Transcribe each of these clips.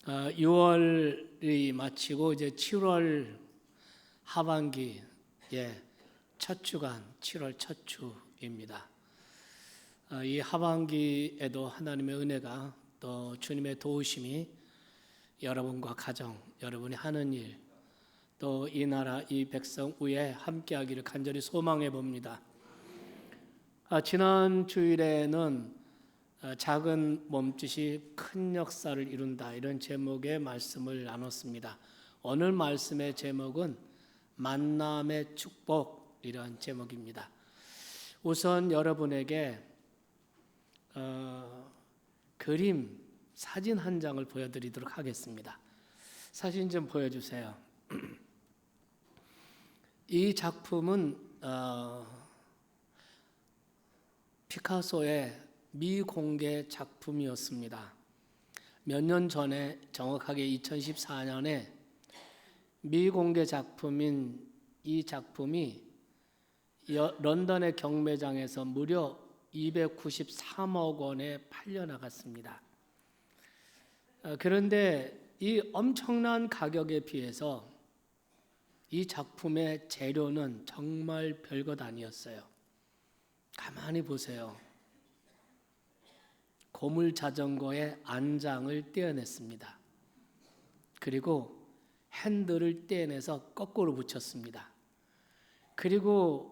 6월이 마치고 이제 7월 하반기 첫 주간 7월 첫 주입니다. 이 하반기에도 하나님의 은혜가 또 주님의 도우심이 여러분과 가정, 여러분이 하는 일, 또 이 나라 이 백성 위에 함께하기를 간절히 소망해 봅니다. 지난 주일에는 작은 몸짓이 큰 역사를 이룬다, 이런 제목의 말씀을 나눴습니다. 오늘 말씀의 제목은 만남의 축복, 이런 제목입니다. 우선 여러분에게 그림, 사진 한 장을 보여드리도록 하겠습니다. 사진 좀 보여주세요. 이 작품은 피카소의 미공개 작품이었습니다. 몇 년 전에, 정확하게 2014년에 미공개 작품인 이 작품이 런던의 경매장에서 무려 293억 원에 팔려나갔습니다. 그런데 이 엄청난 가격에 비해서 이 작품의 재료는 정말 별것 아니었어요. 가만히 보세요. 고물 자전거의 안장을 떼어냈습니다. 그리고 핸들을 떼어내서 거꾸로 붙였습니다. 그리고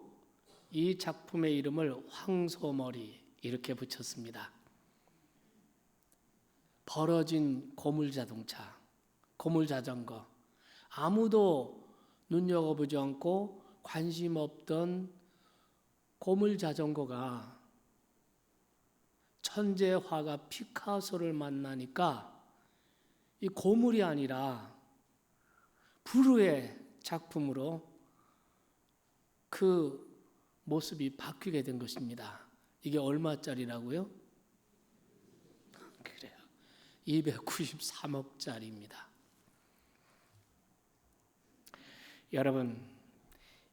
이 작품의 이름을 황소머리 이렇게 붙였습니다. 벌어진 고물 자동차, 고물 자전거, 아무도 눈여겨보지 않고 관심 없던 고물 자전거가 천재 화가 피카소를 만나니까 이 고물이 아니라 불후의 작품으로 그 모습이 바뀌게 된 것입니다. 이게 얼마짜리라고요? 그래요. 293억짜리입니다. 여러분,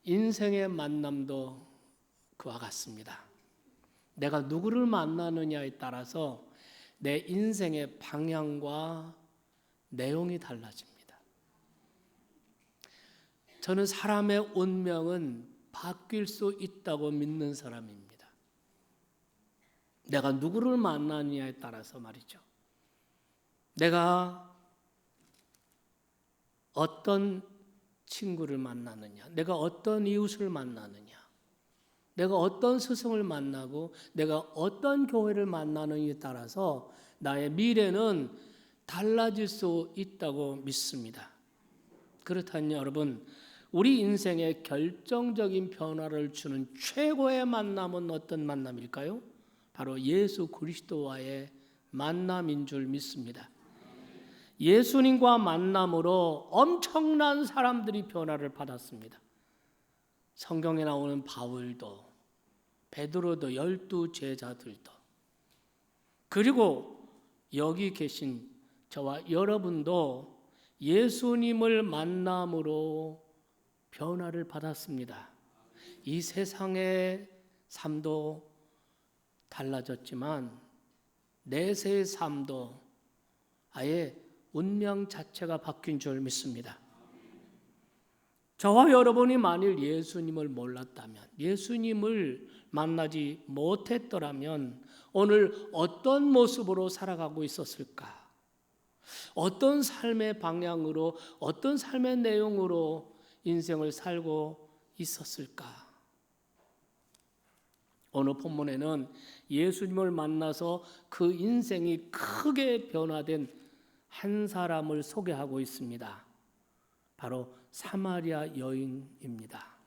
인생의 만남도 그와 같습니다. 내가 누구를 만나느냐에 따라서 내 인생의 방향과 내용이 달라집니다. 저는 사람의 운명은 바뀔 수 있다고 믿는 사람입니다. 내가 누구를 만나느냐에 따라서 말이죠. 내가 어떤 친구를 만나느냐, 내가 어떤 이웃을 만나느냐, 내가 어떤 스승을 만나고 내가 어떤 교회를 만나느냐에 따라서 나의 미래는 달라질 수 있다고 믿습니다. 그렇다면 여러분, 우리 인생에 결정적인 변화를 주는 최고의 만남은 어떤 만남일까요? 바로 예수 그리스도와의 만남인 줄 믿습니다. 예수님과 만남으로 엄청난 사람들이 변화를 받았습니다. 성경에 나오는 바울도, 베드로도, 12 제자들도, 그리고 여기 계신 저와 여러분도 예수님을 만남으로 변화를 받았습니다. 이 세상의 삶도 달라졌지만 내세의 삶도 아예 운명 자체가 바뀐 줄 믿습니다. 저와 여러분이 만일 예수님을 몰랐다면, 예수님을 만나지 못했더라면 오늘 어떤 모습으로 살아가고 있었을까? 어떤 삶의 방향으로, 어떤 삶의 내용으로 인생을 살고 있었을까? 오늘 본문에는 예수님을 만나서 그 인생이 크게 변화된 한 사람을 소개하고 있습니다. 바로 사마리아 여인입니다.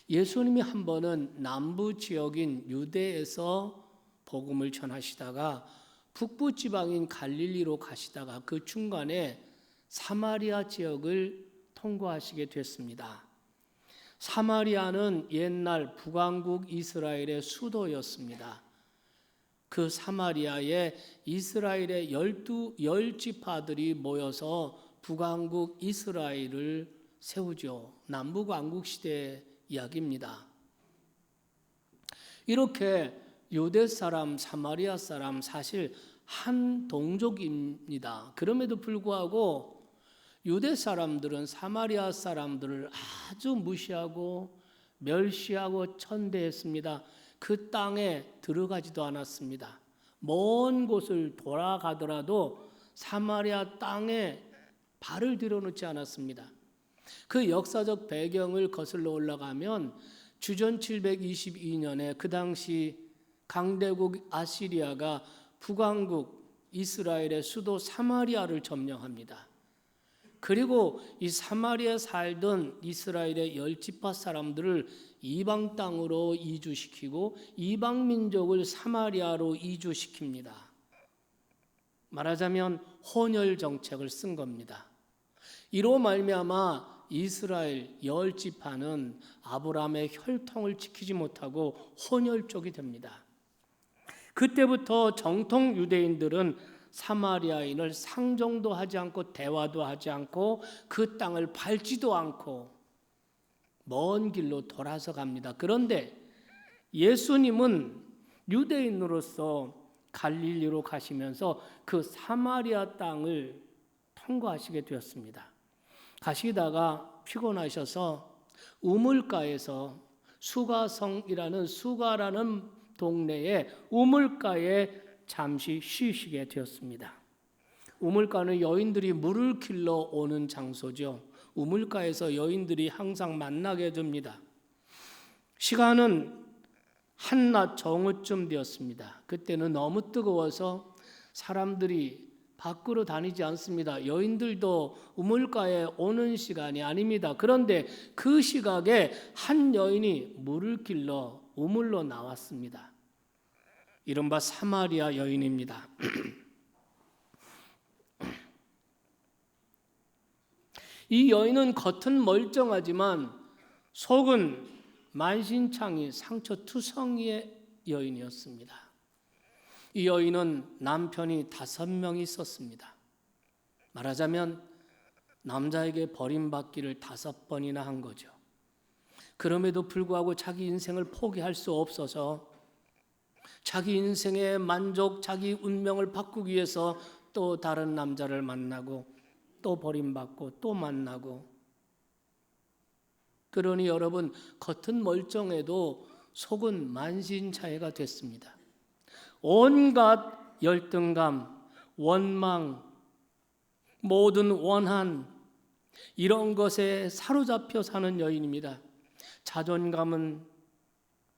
예수님이 한 번은 남부 지역인 유대에서 복음을 전하시다가 북부 지방인 갈릴리로 가시다가 그 중간에 사마리아 지역을 통과하시게 됐습니다. 사마리아는 옛날 북왕국 이스라엘의 수도였습니다. 그 사마리아에 이스라엘의 10지파들이 모여서 북왕국 이스라엘을 세우죠. 남북왕국 시대의 이야기입니다. 이렇게 유대 사람, 사마리아 사람 사실 한 동족입니다. 그럼에도 불구하고 유대 사람들은 사마리아 사람들을 아주 무시하고 멸시하고 천대했습니다. 그 땅에 들어가지도 않았습니다. 먼 곳을 돌아가더라도 사마리아 땅에 발을 들여놓지 않았습니다. 그 역사적 배경을 거슬러 올라가면 주전 722년에 그 당시 강대국 아시리아가 북왕국 이스라엘의 수도 사마리아를 점령합니다. 그리고 이 사마리아에 살던 이스라엘의 10지파 사람들을 이방 땅으로 이주시키고 이방 민족을 사마리아로 이주시킵니다. 말하자면 혼혈 정책을 쓴 겁니다. 이로 말미암아 이스라엘 10지파는 아브라함의 혈통을 지키지 못하고 혼혈족이 됩니다. 그때부터 정통 유대인들은 사마리아인을 상종도 하지 않고 대화도 하지 않고 그 땅을 밟지도 않고 먼 길로 돌아서 갑니다. 그런데 예수님은 유대인으로서 갈릴리로 가시면서 그 사마리아 땅을 통과하시게 되었습니다. 가시다가 피곤하셔서 우물가에서 수가라는 동네에 우물가에 잠시 쉬시게 되었습니다. 우물가는 여인들이 물을 길러 오는 장소죠. 우물가에서 여인들이 항상 만나게 됩니다. 시간은 한낮 정오쯤 되었습니다. 그때는 너무 뜨거워서 사람들이 밖으로 다니지 않습니다. 여인들도 우물가에 오는 시간이 아닙니다. 그런데 그 시각에 한 여인이 물을 길러 우물로 나왔습니다. 이른바 사마리아 여인입니다. 이 여인은 겉은 멀쩡하지만 속은 만신창이 상처투성이의 여인이었습니다. 이 여인은 남편이 5명이 있었습니다. 말하자면 남자에게 버림받기를 5번이나 한 거죠. 그럼에도 불구하고 자기 인생을 포기할 수 없어서 자기 인생의 만족, 자기 운명을 바꾸기 위해서 또 다른 남자를 만나고 또 버림받고 또 만나고, 그러니 여러분, 겉은 멀쩡해도 속은 만신창이가 됐습니다. 온갖 열등감, 원망, 모든 원한, 이런 것에 사로잡혀 사는 여인입니다. 자존감은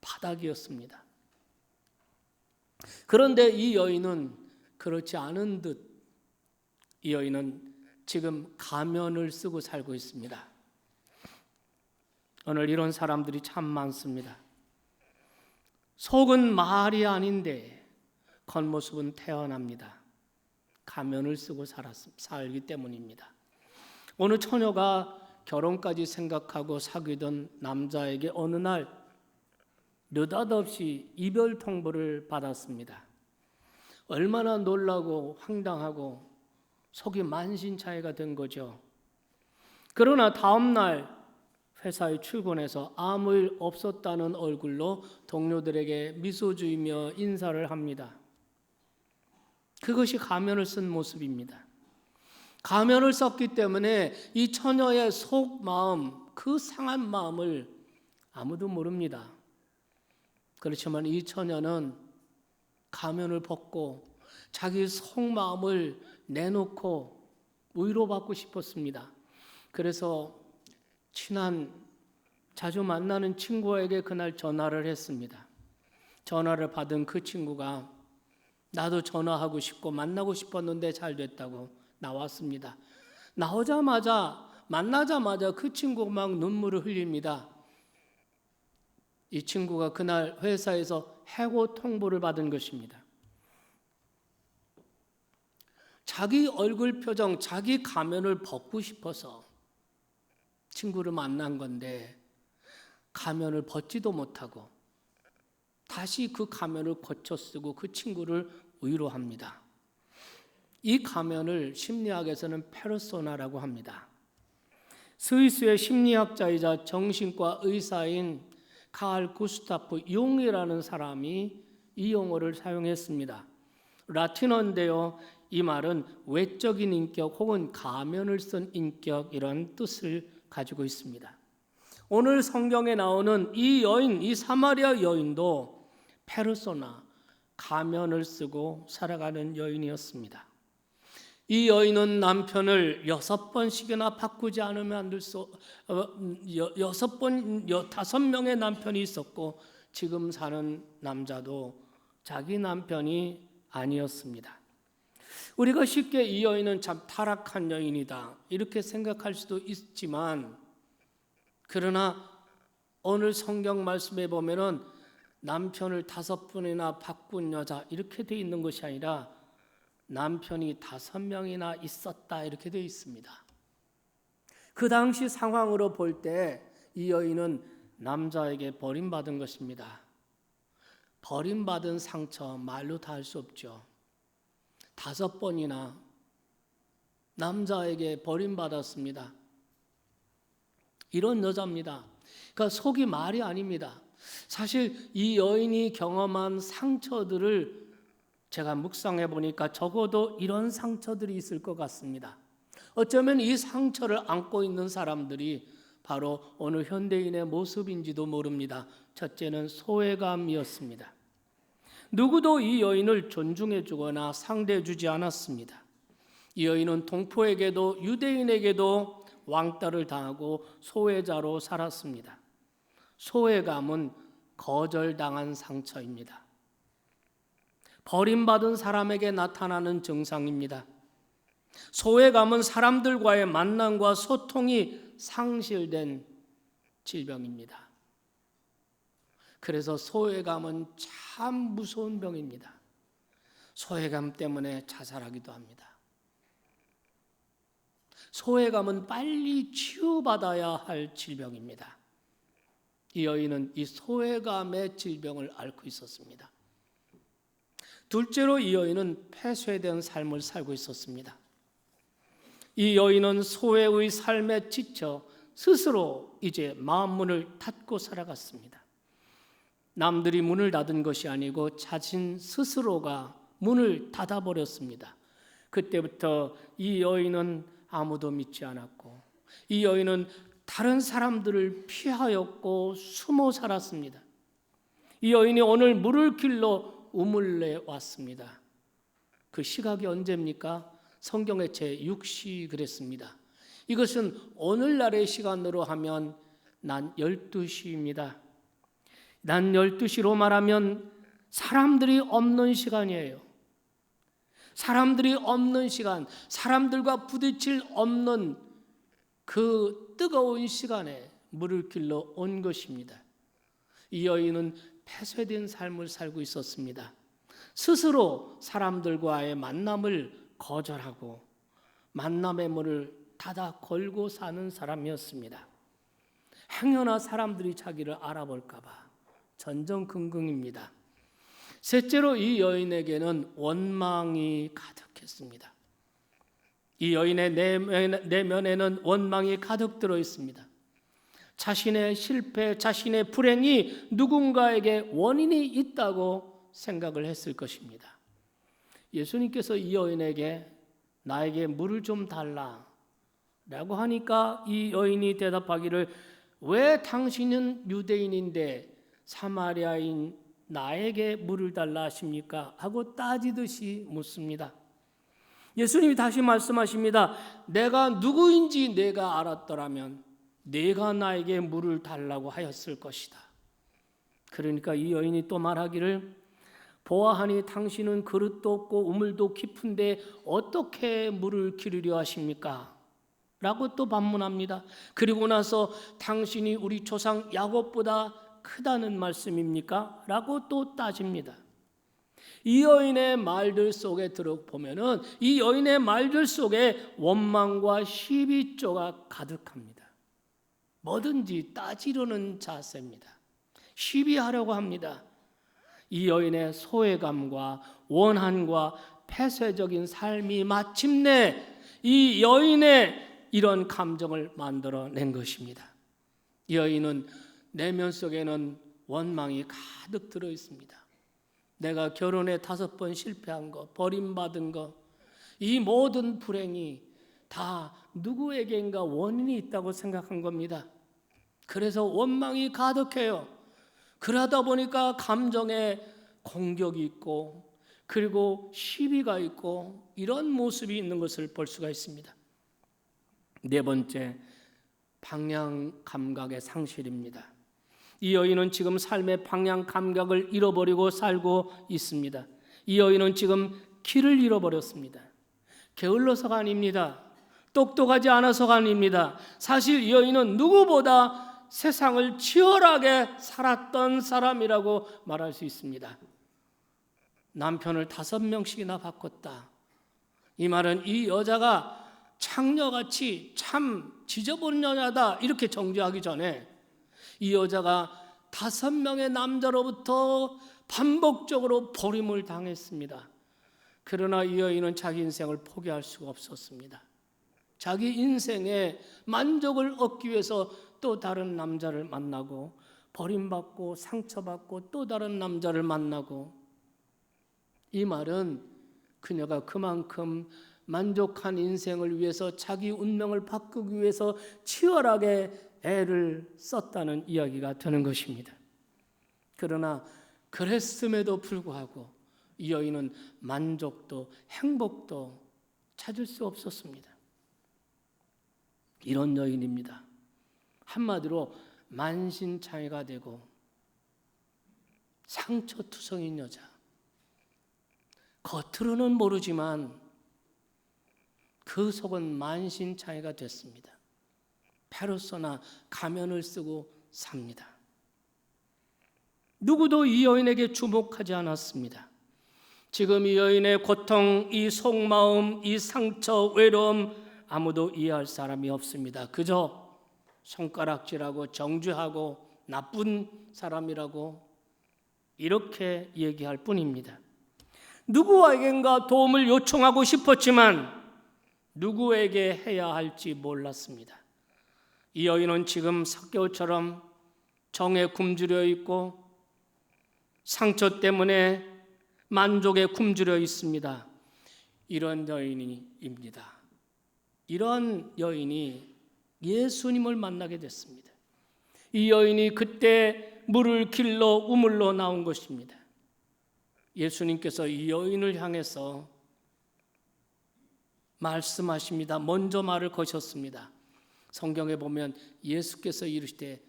바닥이었습니다. 그런데 이 여인은 그렇지 않은 듯, 이 여인은 지금 가면을 쓰고 살고 있습니다. 오늘 이런 사람들이 참 많습니다. 속은 말이 아닌데 겉모습은 태어납니다. 가면을 쓰고 살기 때문입니다. 어느 처녀가 결혼까지 생각하고 사귀던 남자에게 어느 날 느닷없이 이별 통보를 받았습니다. 얼마나 놀라고 황당하고 속이 만신창이가 된 거죠. 그러나 다음 날 회사에 출근해서 아무 일 없었다는 얼굴로 동료들에게 미소 지으며 인사를 합니다. 그것이 가면을 쓴 모습입니다. 가면을 썼기 때문에 이 처녀의 속마음, 그 상한 마음을 아무도 모릅니다. 그렇지만 이 처녀는 가면을 벗고 자기 속마음을 내놓고 위로받고 싶었습니다. 그래서 자주 만나는 친구에게 그날 전화를 했습니다. 전화를 받은 그 친구가 나도 전화하고 싶고 만나고 싶었는데 잘 됐다고 나왔습니다. 만나자마자 그 친구가 막 눈물을 흘립니다. 이 친구가 그날 회사에서 해고 통보를 받은 것입니다. 자기 얼굴 표정, 자기 가면을 벗고 싶어서 친구를 만난 건데 가면을 벗지도 못하고 다시 그 가면을 고쳐 쓰고 그 친구를 위로합니다. 이 가면을 심리학에서는 페르소나라고 합니다. 스위스의 심리학자이자 정신과 의사인 카를 구스타프 융이라는 사람이 이 용어를 사용했습니다. 라틴어인데요. 이 말은 외적인 인격 혹은 가면을 쓴 인격 이런 뜻을 가지고 있습니다. 오늘 성경에 나오는 이 여인, 이 사마리아 여인도 페르소나, 가면을 쓰고 살아가는 여인이었습니다. 이 여인은 남편을 6번씩이나 바꾸지 않으면 안 될 수, 5명의 남편이 있었고 지금 사는 남자도 자기 남편이 아니었습니다. 우리가 쉽게 이 여인은 참 타락한 여인이다 이렇게 생각할 수도 있지만, 그러나 오늘 성경 말씀에 보면은 남편을 5번이나 바꾼 여자 이렇게 돼 있는 것이 아니라 남편이 5명이나 있었다 이렇게 되어 있습니다. 그 당시 상황으로 볼 때 이 여인은 남자에게 버림받은 것입니다. 버림받은 상처 말로 다 할 수 없죠. 5번이나 남자에게 버림받았습니다. 이런 여자입니다. 그러니까 속이 말이 아닙니다. 사실 이 여인이 경험한 상처들을 제가 묵상해 보니까 적어도 이런 상처들이 있을 것 같습니다. 어쩌면 이 상처를 안고 있는 사람들이 바로 오늘 현대인의 모습인지도 모릅니다. 첫째는 소외감이었습니다. 누구도 이 여인을 존중해 주거나 상대해 주지 않았습니다. 이 여인은 동포에게도 유대인에게도 왕따를 당하고 소외자로 살았습니다. 소외감은 거절당한 상처입니다. 버림받은 사람에게 나타나는 증상입니다. 소외감은 사람들과의 만남과 소통이 상실된 질병입니다. 그래서 소외감은 참 무서운 병입니다. 소외감 때문에 자살하기도 합니다. 소외감은 빨리 치유받아야 할 질병입니다. 이 여인은 이 소외감의 질병을 앓고 있었습니다. 둘째로 이 여인은 폐쇄된 삶을 살고 있었습니다. 이 여인은 소외의 삶에 지쳐 스스로 이제 마음 문을 닫고 살아갔습니다. 남들이 문을 닫은 것이 아니고 자신 스스로가 문을 닫아버렸습니다. 그때부터 이 여인은 아무도 믿지 않았고 이 여인은 다른 사람들을 피하였고 숨어 살았습니다. 이 여인이 오늘 물을 길러 우물에 왔습니다. 그 시각이 언제입니까? 성경의 제6시 그랬습니다. 이것은 오늘날의 시간으로 하면 난 12시입니다. 난 12시로 말하면 사람들이 없는 시간이에요. 사람들이 없는 시간, 사람들과 부딪힐 없는 그 뜨거운 시간에 물을 길러 온 것입니다. 이 여인은 폐쇄된 삶을 살고 있었습니다. 스스로 사람들과의 만남을 거절하고 만남의 문을 닫아 걸고 사는 사람이었습니다. 행여나 사람들이 자기를 알아볼까 봐 전전긍긍입니다. 셋째로 이 여인에게는 원망이 가득했습니다. 이 여인의 내면에는 원망이 가득 들어 있습니다. 자신의 실패, 자신의 불행이 누군가에게 원인이 있다고 생각을 했을 것입니다. 예수님께서 이 여인에게 나에게 물을 좀 달라 라고 하니까 이 여인이 대답하기를 왜 당신은 유대인인데 사마리아인 나에게 물을 달라 하십니까? 하고 따지듯이 묻습니다. 예수님이 다시 말씀하십니다. 내가 누구인지 내가 알았더라면 내가 나에게 물을 달라고 하였을 것이다. 그러니까 이 여인이 또 말하기를 보아하니 당신은 그릇도 없고 우물도 깊은데 어떻게 물을 기르려 하십니까? 라고 또 반문합니다. 그리고 나서 당신이 우리 조상 야곱보다 크다는 말씀입니까? 라고 또 따집니다. 이 여인의 말들 속에 들어보면은 이 여인의 말들 속에 원망과 시비조가 가득합니다. 뭐든지 따지려는 자세입니다. 시비하려고 합니다. 이 여인의 소외감과 원한과 폐쇄적인 삶이 마침내 이 여인의 이런 감정을 만들어낸 것입니다. 이 여인은 내면 속에는 원망이 가득 들어 있습니다. 내가 결혼에 5번 실패한 거, 버림받은 거, 이 모든 불행이 다 누구에게인가 원인이 있다고 생각한 겁니다. 그래서 원망이 가득해요. 그러다 보니까 감정에 공격이 있고 그리고 시비가 있고 이런 모습이 있는 것을 볼 수가 있습니다. 네 번째, 방향 감각의 상실입니다. 이 여인은 지금 삶의 방향 감각을 잃어버리고 살고 있습니다. 이 여인은 지금 길을 잃어버렸습니다. 게을러서가 아닙니다. 똑똑하지 않아서가 아닙니다. 사실 이 여인은 누구보다 세상을 치열하게 살았던 사람이라고 말할 수 있습니다. 남편을 5명씩이나 바꿨다. 이 말은 이 여자가 창녀같이 참 지저분한 여자다 이렇게 정죄하기 전에 이 여자가 5명의 남자로부터 반복적으로 버림을 당했습니다. 그러나 이 여인은 자기 인생을 포기할 수가 없었습니다. 자기 인생에 만족을 얻기 위해서 또 다른 남자를 만나고 버림받고 상처받고 또 다른 남자를 만나고, 이 말은 그녀가 그만큼 만족한 인생을 위해서 자기 운명을 바꾸기 위해서 치열하게 애를 썼다는 이야기가 되는 것입니다. 그러나 그랬음에도 불구하고 이 여인은 만족도 행복도 찾을 수 없었습니다. 이런 여인입니다. 한마디로 만신창이가 되고 상처투성인 여자. 겉으로는 모르지만 그 속은 만신창이가 됐습니다. 페르소나 가면을 쓰고 삽니다. 누구도 이 여인에게 주목하지 않았습니다. 지금 이 여인의 고통, 이 속마음, 이 상처, 외로움 아무도 이해할 사람이 없습니다. 그저 손가락질하고 정죄하고 나쁜 사람이라고 이렇게 얘기할 뿐입니다. 누구에겐가 도움을 요청하고 싶었지만 누구에게 해야 할지 몰랐습니다. 이 여인은 지금 삭개오처럼 정에 굶주려 있고 상처 때문에 만족에 굶주려 있습니다. 이런 여인입니다. 이런 여인이 예수님을 만나게 됐습니다. 이 여인이 그때 물을 길러 우물로 나온 것입니다. 예수님께서 이 여인을 향해서 말씀하십니다. 먼저 말을 거셨습니다. 성경에 보면 예수께서 이르시되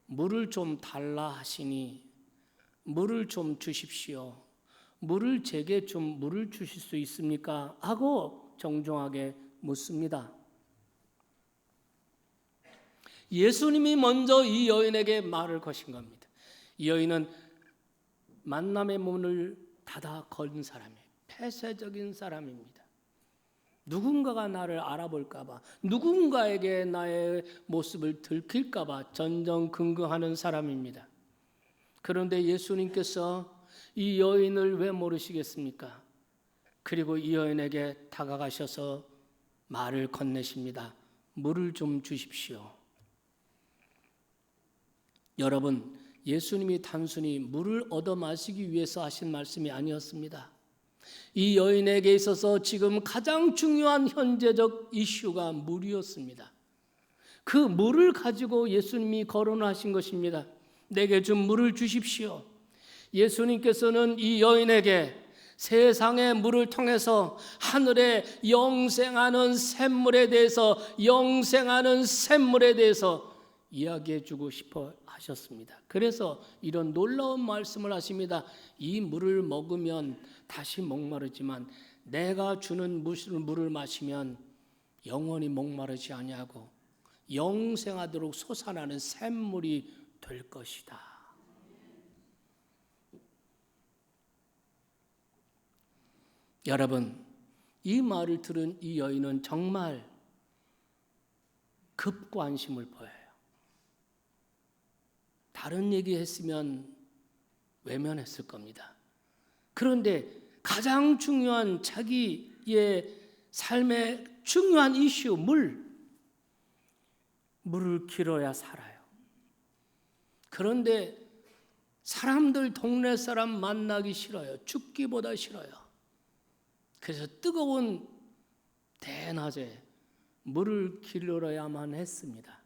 물을 좀 달라 하시니 물을 좀 주십시오. 제게 좀 물을 주실 수 있습니까? 하고 정중하게 묻습니다. 예수님이 먼저 이 여인에게 말을 거신 겁니다. 이 여인은 만남의 문을 닫아 건 사람이에요. 폐쇄적인 사람입니다. 누군가가 나를 알아볼까 봐, 누군가에게 나의 모습을 들킬까 봐 전전긍긍하는 사람입니다. 그런데 예수님께서 이 여인을 왜 모르시겠습니까? 그리고 이 여인에게 다가가셔서 말을 건네십니다. 물을 좀 주십시오. 여러분, 예수님이 단순히 물을 얻어 마시기 위해서 하신 말씀이 아니었습니다. 이 여인에게 있어서 지금 가장 중요한 현재적 이슈가 물이었습니다. 그 물을 가지고 예수님이 거론하신 것입니다. 내게 좀 물을 주십시오. 예수님께서는 이 여인에게 세상의 물을 통해서 하늘에 영생하는 샘물에 대해서 이야기해 주고 싶어 하셨습니다. 그래서 이런 놀라운 말씀을 하십니다. 이 물을 먹으면 다시 목마르지만 내가 주는 물을 마시면 영원히 목마르지 아니하고 영생하도록 솟아나는 샘물이 될 것이다. 여러분, 이 말을 들은 이 여인은 정말 급관심을 보여요. 다른 얘기했으면 외면했을 겁니다. 그런데 가장 중요한 자기의 삶의 중요한 이슈, 물을 길어야 살아요. 그런데 사람들, 동네 사람 만나기 싫어요. 죽기보다 싫어요. 그래서 뜨거운 대낮에 물을 길러야만 했습니다.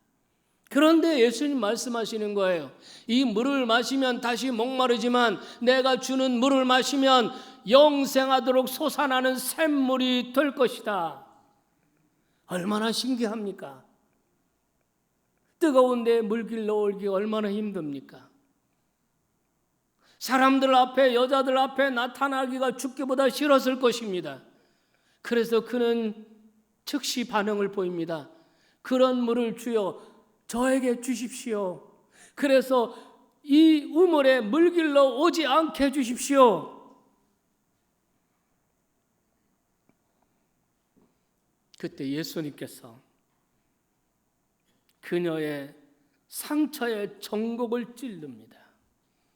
그런데 예수님 말씀하시는 거예요. 이 물을 마시면 다시 목마르지만 내가 주는 물을 마시면 영생하도록 솟아나는 샘물이 될 것이다. 얼마나 신기합니까? 뜨거운데 물 길러 올기 얼마나 힘듭니까? 사람들 앞에, 여자들 앞에 나타나기가 죽기보다 싫었을 것입니다. 그래서 그는 즉시 반응을 보입니다. 그런 물을 주여 저에게 주십시오. 그래서 이 우물에 물 길러 오지 않게 해주십시오. 그때 예수님께서 그녀의 상처의 정곡을 찔릅니다.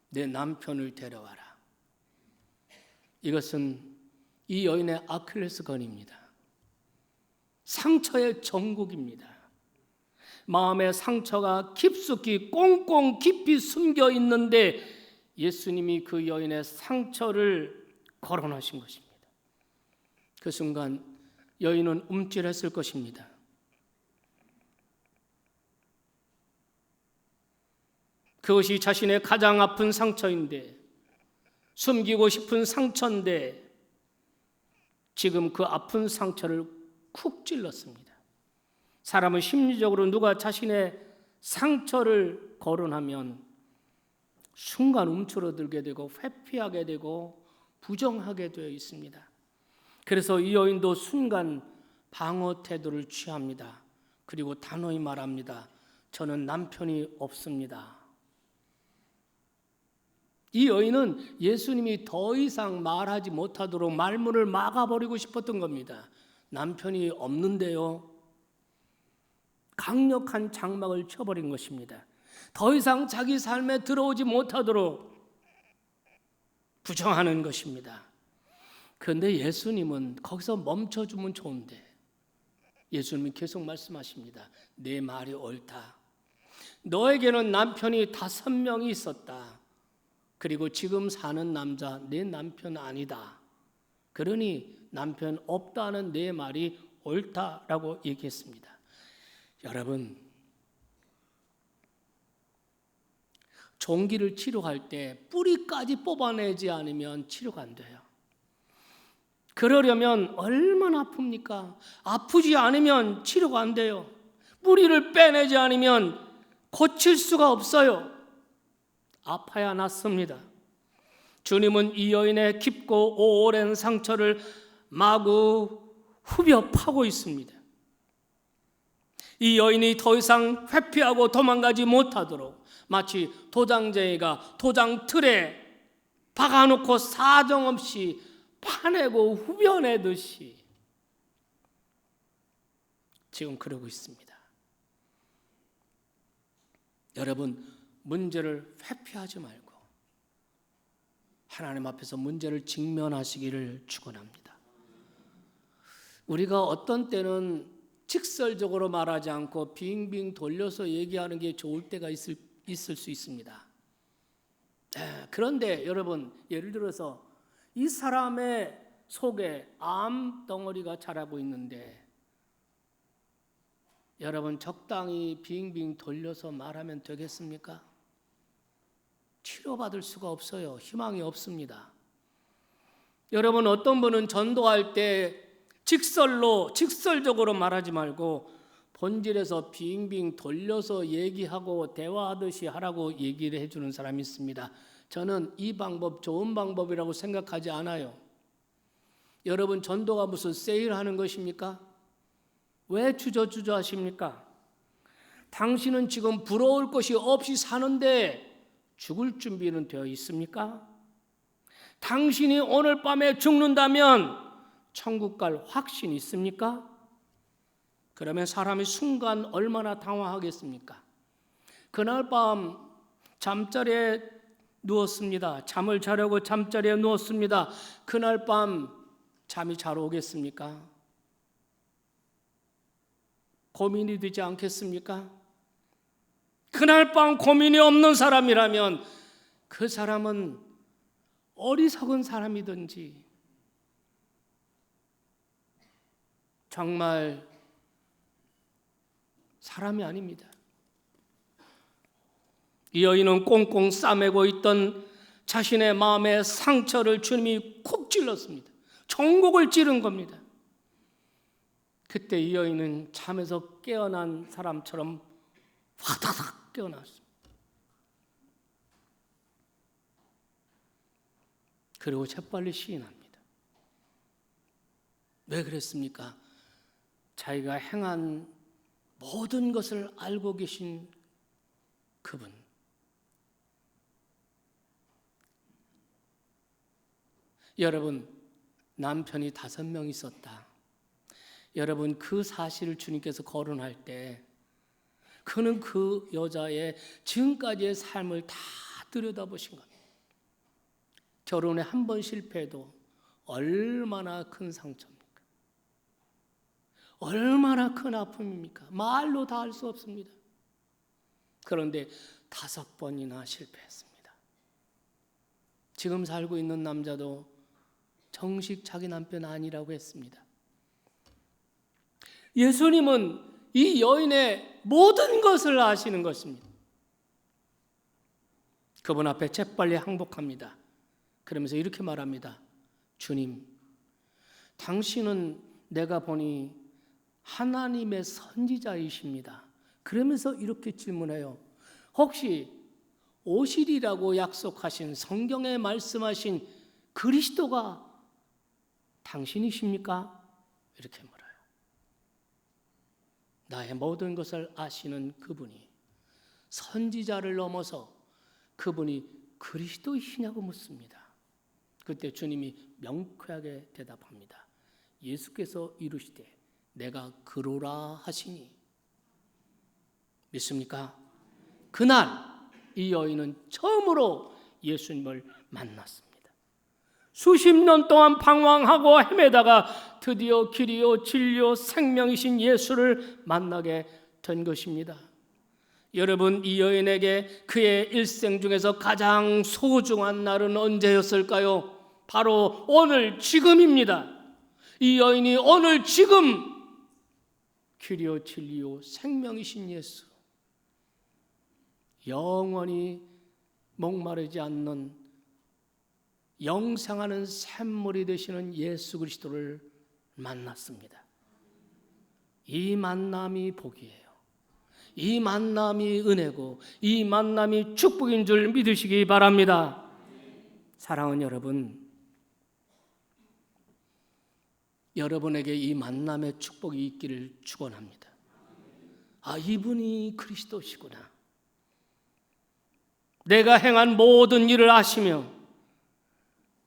내 남편을 데려와라. 이것은 이 여인의 아킬레스건입니다. 상처의 정곡입니다. 마음의 상처가 깊숙이 꽁꽁 깊이 숨겨 있는데 예수님이 그 여인의 상처를 거론하신 것입니다. 그 순간 여인은 움찔했을 것입니다. 그것이 자신의 가장 아픈 상처인데, 숨기고 싶은 상처인데 지금 그 아픈 상처를 쿡 찔렀습니다. 사람은 심리적으로 누가 자신의 상처를 거론하면 순간 움츠러들게 되고 회피하게 되고 부정하게 되어 있습니다. 그래서 이 여인도 순간 방어 태도를 취합니다. 그리고 단호히 말합니다. 저는 남편이 없습니다. 이 여인은 예수님이 더 이상 말하지 못하도록 말문을 막아버리고 싶었던 겁니다. 남편이 없는데요. 강력한 장막을 쳐버린 것입니다. 더 이상 자기 삶에 들어오지 못하도록 부정하는 것입니다. 그런데 예수님은 거기서 멈춰주면 좋은데 예수님이 계속 말씀하십니다. 내 말이 옳다. 너에게는 남편이 5명이 있었다. 그리고 지금 사는 남자 내 남편 아니다. 그러니 남편 없다는 내 말이 옳다라고 얘기했습니다. 여러분, 종기를 치료할 때 뿌리까지 뽑아내지 않으면 치료가 안 돼요. 그러려면 얼마나 아픕니까? 아프지 않으면 치료가 안 돼요. 뿌리를 빼내지 않으면 고칠 수가 없어요. 아파야 낫습니다. 주님은 이 여인의 깊고 오랜 상처를 마구 후벼 파고 있습니다. 이 여인이 더 이상 회피하고 도망가지 못하도록 마치 도장쟁이가 도장 틀에 박아놓고 사정없이 파내고 후벼내듯이 지금 그러고 있습니다. 여러분, 문제를 회피하지 말고 하나님 앞에서 문제를 직면하시기를 축원합니다. 우리가 어떤 때는 직설적으로 말하지 않고 빙빙 돌려서 얘기하는 게 좋을 때가 있을 수 있습니다. 그런데 여러분, 예를 들어서 이 사람의 속에 암 덩어리가 자라고 있는데 여러분 적당히 빙빙 돌려서 말하면 되겠습니까? 치료받을 수가 없어요. 희망이 없습니다. 여러분, 어떤 분은 전도할 때 직설적으로 말하지 말고 본질에서 빙빙 돌려서 얘기하고 대화하듯이 하라고 얘기를 해주는 사람이 있습니다. 저는 이 방법 좋은 방법이라고 생각하지 않아요. 여러분, 전도가 무슨 세일하는 것입니까? 왜 주저주저 하십니까? 당신은 지금 부러울 것이 없이 사는데 죽을 준비는 되어 있습니까? 당신이 오늘 밤에 죽는다면 천국 갈 확신 있습니까? 그러면 사람이 순간 얼마나 당황하겠습니까? 그날 밤 잠자리에 누웠습니다. 잠을 자려고 잠자리에 누웠습니다. 그날 밤 잠이 잘 오겠습니까? 고민이 되지 않겠습니까? 그날 밤 고민이 없는 사람이라면 그 사람은 어리석은 사람이든지 정말 사람이 아닙니다. 이 여인은 꽁꽁 싸매고 있던 자신의 마음의 상처를 주님이 콕 찔렀습니다. 정곡을 찌른 겁니다. 그때 이 여인은 잠에서 깨어난 사람처럼 화다닥 깨어났습니다. 그리고 재빨리 시인합니다. 왜 그랬습니까? 자기가 행한 모든 것을 알고 계신 그분. 여러분, 남편이 5명 있었다. 여러분, 그 사실을 주님께서 거론할 때 그는 그 여자의 지금까지의 삶을 다 들여다보신 겁니다. 결혼에 한 번 실패해도 얼마나 큰 상처입니까? 얼마나 큰 아픔입니까? 말로 다 알 수 없습니다. 그런데 5번이나 실패했습니다. 지금 살고 있는 남자도 정식 자기 남편 아니라고 했습니다. 예수님은 이 여인의 모든 것을 아시는 것입니다. 그분 앞에 재빨리 항복합니다. 그러면서 이렇게 말합니다. 주님, 당신은 내가 보니 하나님의 선지자이십니다. 그러면서 이렇게 질문해요. 혹시 오시리라고 약속하신 성경에 말씀하신 그리스도가 당신이십니까? 이렇게 물어요. 나의 모든 것을 아시는 그분이 선지자를 넘어서 그분이 그리스도이시냐고 묻습니다. 그때 주님이 명쾌하게 대답합니다. 예수께서 이르시되 내가 그로라 하시니. 믿습니까? 그날 이 여인은 처음으로 예수님을 만났습니다. 수십 년 동안 방황하고 헤매다가 드디어 길이요 진리요 생명이신 예수를 만나게 된 것입니다. 여러분, 이 여인에게 그의 일생 중에서 가장 소중한 날은 언제였을까요? 바로 오늘 지금입니다. 이 여인이 오늘 지금 길이요 진리요 생명이신 예수, 영원히 목마르지 않는 영생하는 샘물이 되시는 예수 그리스도를 만났습니다. 이 만남이 복이에요. 이 만남이 은혜고 이 만남이 축복인 줄 믿으시기 바랍니다. 사랑하는 여러분, 여러분에게 이 만남의 축복이 있기를 축원합니다. 아, 이분이 그리스도시구나. 내가 행한 모든 일을 아시며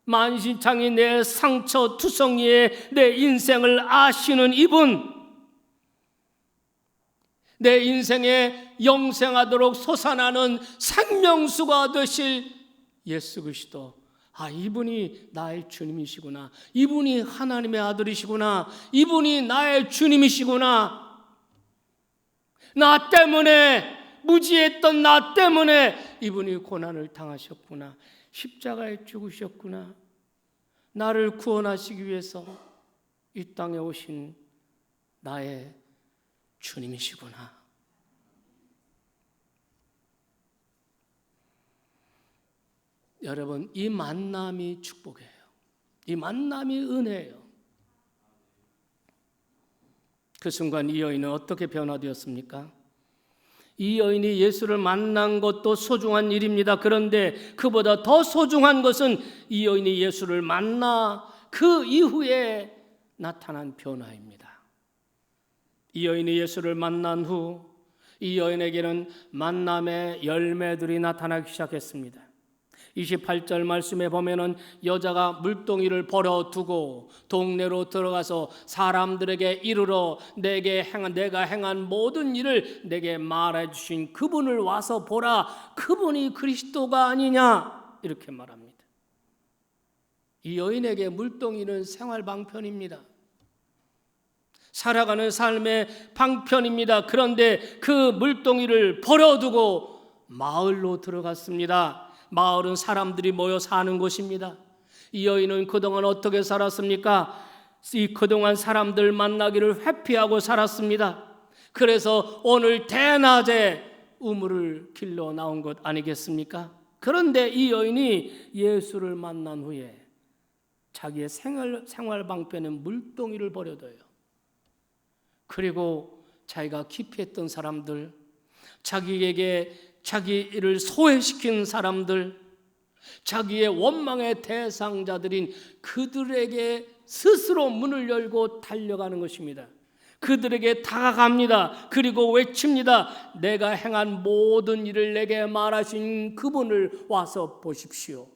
만신창이 내 상처 투성이에 내 인생을 아시는 이분, 내 인생에 영생하도록 솟아나는 생명수가 되실 예수 그리스도. 아, 이분이 나의 주님이시구나. 이분이 하나님의 아들이시구나. 이분이 나의 주님이시구나. 나 때문에, 무지했던 나 때문에 이분이 고난을 당하셨구나. 십자가에 죽으셨구나. 나를 구원하시기 위해서 이 땅에 오신 나의 주님이시구나. 여러분, 이 만남이 축복이에요. 이 만남이 은혜예요. 그 순간 이 여인은 어떻게 변화되었습니까? 이 여인이 예수를 만난 것도 소중한 일입니다. 그런데 그보다 더 소중한 것은 이 여인이 예수를 만나 그 이후에 나타난 변화입니다. 이 여인이 예수를 만난 후 이 여인에게는 만남의 열매들이 나타나기 시작했습니다. 28절 말씀에 보면은 여자가 물동이를 버려두고 동네로 들어가서 사람들에게 이르러 내가 행한 모든 일을 내게 말해 주신 그분을 와서 보라. 그분이 그리스도가 아니냐, 이렇게 말합니다. 이 여인에게 물동이는 생활 방편입니다. 살아가는 삶의 방편입니다. 그런데 그 물동이를 버려두고 마을로 들어갔습니다. 마을은 사람들이 모여 사는 곳입니다. 이 여인은 그동안 어떻게 살았습니까? 그동안 사람들 만나기를 회피하고 살았습니다. 그래서 오늘 대낮에 우물을 길러 나온 것 아니겠습니까? 그런데 이 여인이 예수를 만난 후에 자기의 생활 방편에 물동이를 버려둬요. 그리고 자기가 기피했던 사람들, 자기에게 자기를 소외시킨 사람들, 자기의 원망의 대상자들인 그들에게 스스로 문을 열고 달려가는 것입니다. 그들에게 다가갑니다. 그리고 외칩니다. 내가 행한 모든 일을 내게 말하신 그분을 와서 보십시오.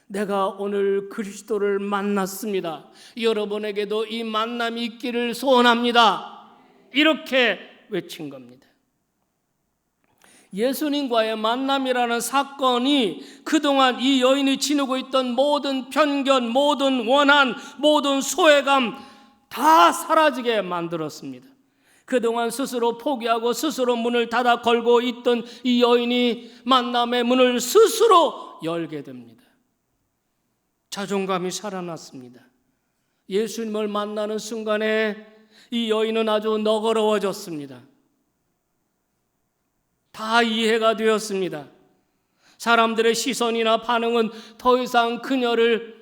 내가 오늘 그리스도를 만났습니다. 여러분에게도 이 만남이 있기를 소원합니다. 이렇게 외친 겁니다. 예수님과의 만남이라는 사건이 그동안 이 여인이 지니고 있던 모든 편견, 모든 원한, 모든 소외감 다 사라지게 만들었습니다. 그동안 스스로 포기하고 스스로 문을 닫아 걸고 있던 이 여인이 만남의 문을 스스로 열게 됩니다. 자존감이 살아났습니다. 예수님을 만나는 순간에 이 여인은 아주 너그러워졌습니다. 다 이해가 되었습니다. 사람들의 시선이나 반응은 더 이상 그녀를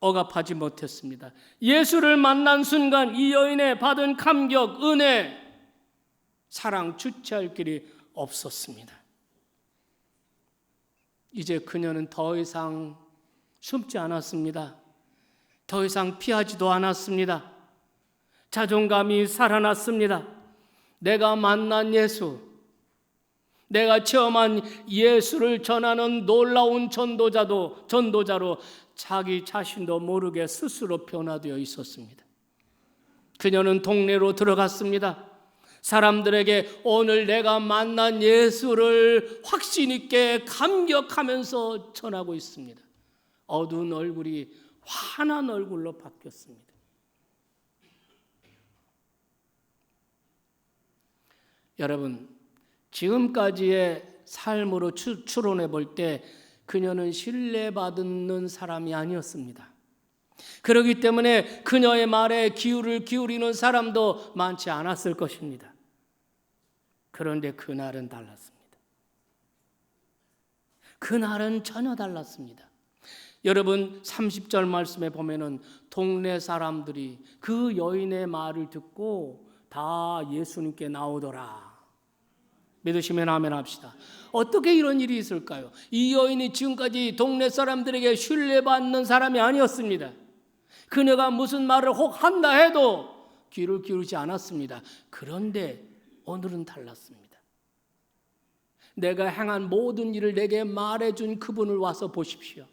억압하지 못했습니다. 예수를 만난 순간 이 여인의 받은 감격, 은혜, 사랑 주체할 길이 없었습니다. 이제 그녀는 더 이상 숨지 않았습니다. 더 이상 피하지도 않았습니다. 자존감이 살아났습니다. 내가 만난 예수, 내가 체험한 예수를 전하는 놀라운 전도자로 자기 자신도 모르게 스스로 변화되어 있었습니다. 그녀는 동네로 들어갔습니다. 사람들에게 오늘 내가 만난 예수를 확신 있게 감격하면서 전하고 있습니다. 어두운 얼굴이 환한 얼굴로 바뀌었습니다. 여러분, 지금까지의 삶으로 추론해 볼 때 그녀는 신뢰받는 사람이 아니었습니다. 그렇기 때문에 그녀의 말에 귀를 기울이는 사람도 많지 않았을 것입니다. 그런데 그날은 달랐습니다. 그날은 전혀 달랐습니다. 여러분 30절 말씀에 보면은 동네 사람들이 그 여인의 말을 듣고 다 예수님께 나오더라. 믿으시면 아멘 합시다. 어떻게 이런 일이 있을까요? 이 여인이 지금까지 동네 사람들에게 신뢰받는 사람이 아니었습니다. 그녀가 무슨 말을 혹 한다 해도 귀를 기울이지 않았습니다. 그런데 오늘은 달랐습니다. 내가 행한 모든 일을 내게 말해준 그분을 와서 보십시오.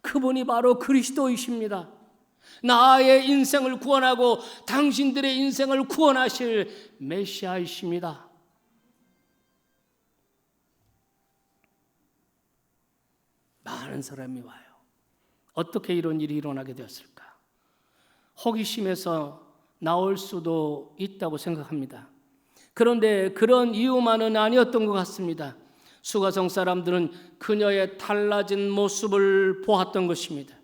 그분이 바로 그리스도이십니다. 나의 인생을 구원하고 당신들의 인생을 구원하실 메시아이십니다. 많은 사람이 와요. 어떻게 이런 일이 일어나게 되었을까? 호기심에서 나올 수도 있다고 생각합니다. 그런데 그런 이유만은 아니었던 것 같습니다. 수가성 사람들은 그녀의 달라진 모습을 보았던 것입니다.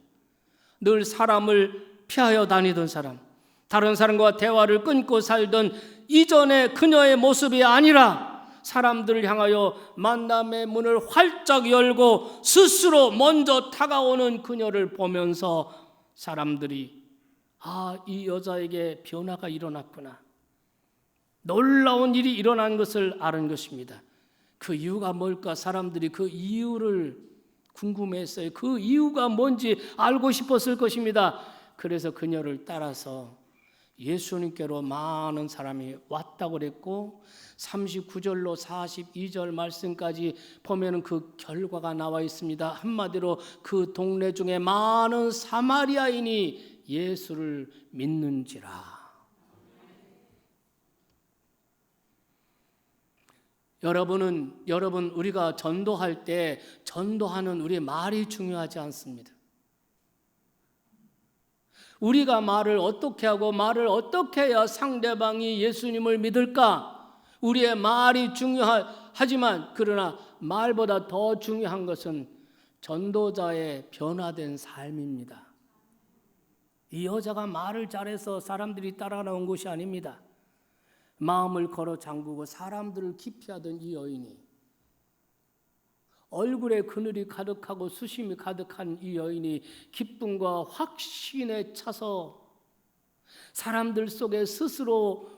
늘 사람을 피하여 다니던 사람, 다른 사람과 대화를 끊고 살던 이전의 그녀의 모습이 아니라 사람들을 향하여 만남의 문을 활짝 열고 스스로 먼저 다가오는 그녀를 보면서 사람들이 이 여자에게 변화가 일어났구나, 놀라운 일이 일어난 것을 아는 것입니다. 그 이유가 뭘까? 사람들이 그 이유를 궁금했어요. 그 이유가 뭔지 알고 싶었을 것입니다. 그래서 그녀를 따라서 예수님께로 많은 사람이 왔다고 그랬고 39절로 42절 말씀까지 보면 그 결과가 나와 있습니다. 한마디로 그 동네 중에 많은 사마리아인이 예수를 믿는지라. 여러분 우리가 전도할 때 전도하는 우리의 말이 중요하지 않습니다. 우리가 말을 어떻게 하고 말을 어떻게 해야 상대방이 예수님을 믿을까? 우리의 말이 중요하지만 그러나 말보다 더 중요한 것은 전도자의 변화된 삶입니다. 이 여자가 말을 잘해서 사람들이 따라 나온 것이 아닙니다. 마음을 걸어 잠그고 사람들을 기피하던 이 여인이, 얼굴에 그늘이 가득하고 수심이 가득한 이 여인이 기쁨과 확신에 차서 사람들 속에 스스로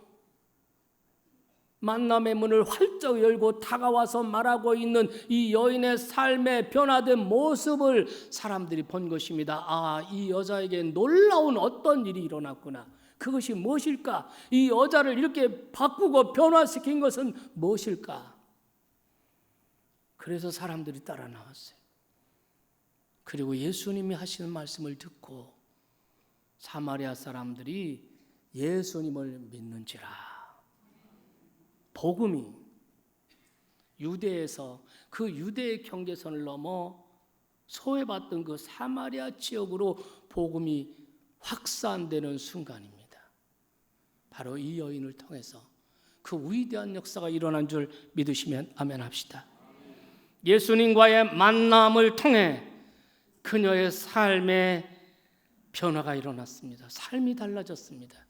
만남의 문을 활짝 열고 다가와서 말하고 있는 이 여인의 삶의 변화된 모습을 사람들이 본 것입니다. 아, 이 여자에게 놀라운 어떤 일이 일어났구나. 그것이 무엇일까? 이 여자를 이렇게 바꾸고 변화시킨 것은 무엇일까? 그래서 사람들이 따라 나왔어요. 그리고 예수님이 하시는 말씀을 듣고 사마리아 사람들이 예수님을 믿는지라. 복음이 유대에서 그 유대의 경계선을 넘어 소외받던 그 사마리아 지역으로 복음이 확산되는 순간입니다. 바로 이 여인을 통해서 그 위대한 역사가 일어난 줄 믿으시면 아멘 합시다. 예수님과의 만남을 통해 그녀의 삶에 변화가 일어났습니다. 삶이 달라졌습니다.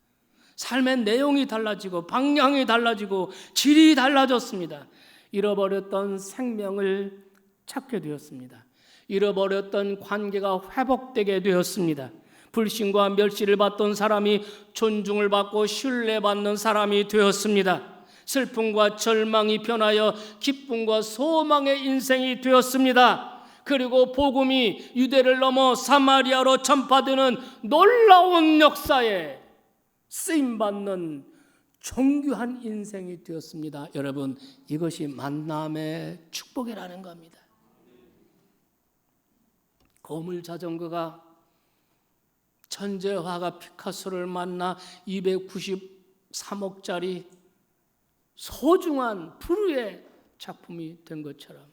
삶의 내용이 달라지고 방향이 달라지고 질이 달라졌습니다. 잃어버렸던 생명을 찾게 되었습니다. 잃어버렸던 관계가 회복되게 되었습니다. 불신과 멸시를 받던 사람이 존중을 받고 신뢰받는 사람이 되었습니다. 슬픔과 절망이 변하여 기쁨과 소망의 인생이 되었습니다. 그리고 복음이 유대를 넘어 사마리아로 전파되는 놀라운 역사에 쓰임받는 정교한 인생이 되었습니다. 여러분, 이것이 만남의 축복이라는 겁니다. 고물 자전거가 천재화가 피카소를 만나 293억짜리 소중한 불후의 작품이 된 것처럼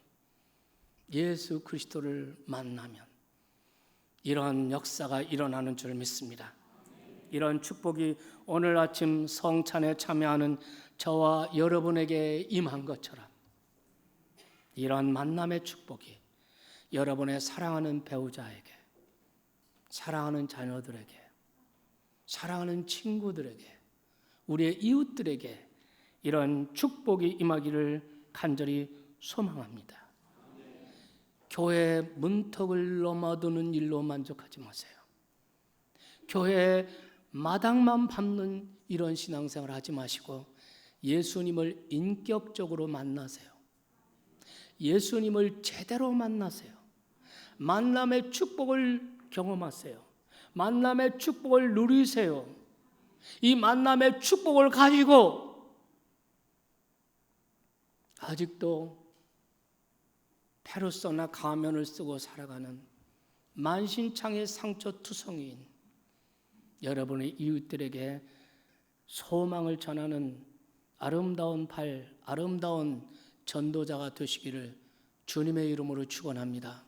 예수 그리스도를 만나면 이런 역사가 일어나는 줄 믿습니다. 이런 축복이 오늘 아침 성찬에 참여하는 저와 여러분에게 임한 것처럼 이런 만남의 축복이 여러분의 사랑하는 배우자에게, 사랑하는 자녀들에게, 사랑하는 친구들에게, 우리의 이웃들에게 이런 축복이 임하기를 간절히 소망합니다. 교회 문턱을 넘어드는 일로 만족하지 마세요. 교회 마당만 밟는 이런 신앙생활 하지 마시고 예수님을 인격적으로 만나세요. 예수님을 제대로 만나세요. 만남의 축복을 경험하세요. 만남의 축복을 누리세요. 이 만남의 축복을 가지고 아직도 페루소나 가면을 쓰고 살아가는 만신창의 상처투성이인 여러분의 이웃들에게 소망을 전하는 아름다운 아름다운 전도자가 되시기를 주님의 이름으로 축원합니다.